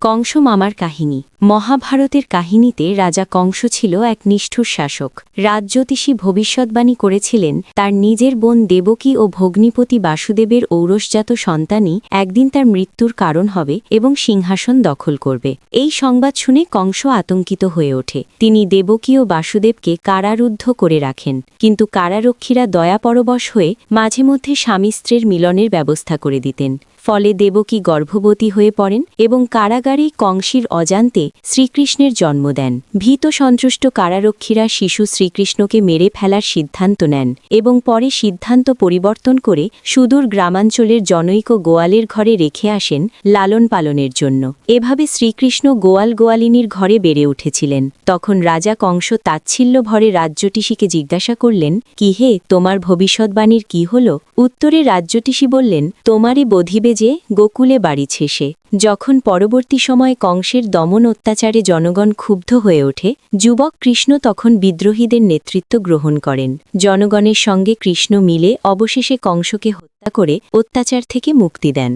কংস মামার কাহিনী। মহাভারতের কাহিনীতে রাজা কংস ছিল এক নিষ্ঠুর শাসক। রাজজ্যোতিষী ভবিষ্যৎবাণী করেছিলেন তার নিজের বোন দেবকী ও ভগ্নিপতি বাসুদেবের ঔরসজাত সন্তানই একদিন তার মৃত্যুর কারণ হবে এবং সিংহাসন দখল করবে। এই সংবাদ শুনে কংস আতঙ্কিত হয়ে ওঠে। তিনি দেবকী ও বাসুদেবকে কারারুদ্ধ করে রাখেন, কিন্তু কারারক্ষীরা দয়াপরবশ হয়ে মাঝে মধ্যে স্বামী স্ত্রীর মিলনের ব্যবস্থা করে দিতেন। ফলে দেবকী গর্ভবতী হয়ে পড়েন এবং কারাগারেই কংসীর অজান্তে শ্রীকৃষ্ণের জন্ম দেন। ভীত সন্তুষ্ট কারারক্ষীরা শিশু শ্রীকৃষ্ণকে মেরে ফেলার সিদ্ধান্ত নেন এবং পরে সিদ্ধান্ত পরিবর্তন করে সুদূর গ্রামাঞ্চলের জনৈক গোয়ালের ঘরে রেখে আসেন লালন পালনের জন্য। এভাবে শ্রীকৃষ্ণ গোয়াল গোয়ালিনীর ঘরে বেড়ে উঠেছিলেন। তখন রাজা কংস তাচ্ছিল্য ভরে রাজ্যোটিষীকে জিজ্ঞাসা করলেন, কি হে, তোমার ভবিষ্যৎবাণীর কি হল? উত্তরে রাজ্যোটিষী বললেন, তোমারই বধিবে যে গোকুলে বাড়িছে সে। যখন পরবর্তী সময়ে কংসের দমন অত্যাচারে জনগণ ক্ষুব্ধ হয়ে ওঠে, যুবক কৃষ্ণ তখন বিদ্রোহীদের নেতৃত্ব গ্রহণ করেন। জনগণের সঙ্গে কৃষ্ণ মিলে অবশেষে কংসকে হত্যা করে অত্যাচার থেকে মুক্তি দেন।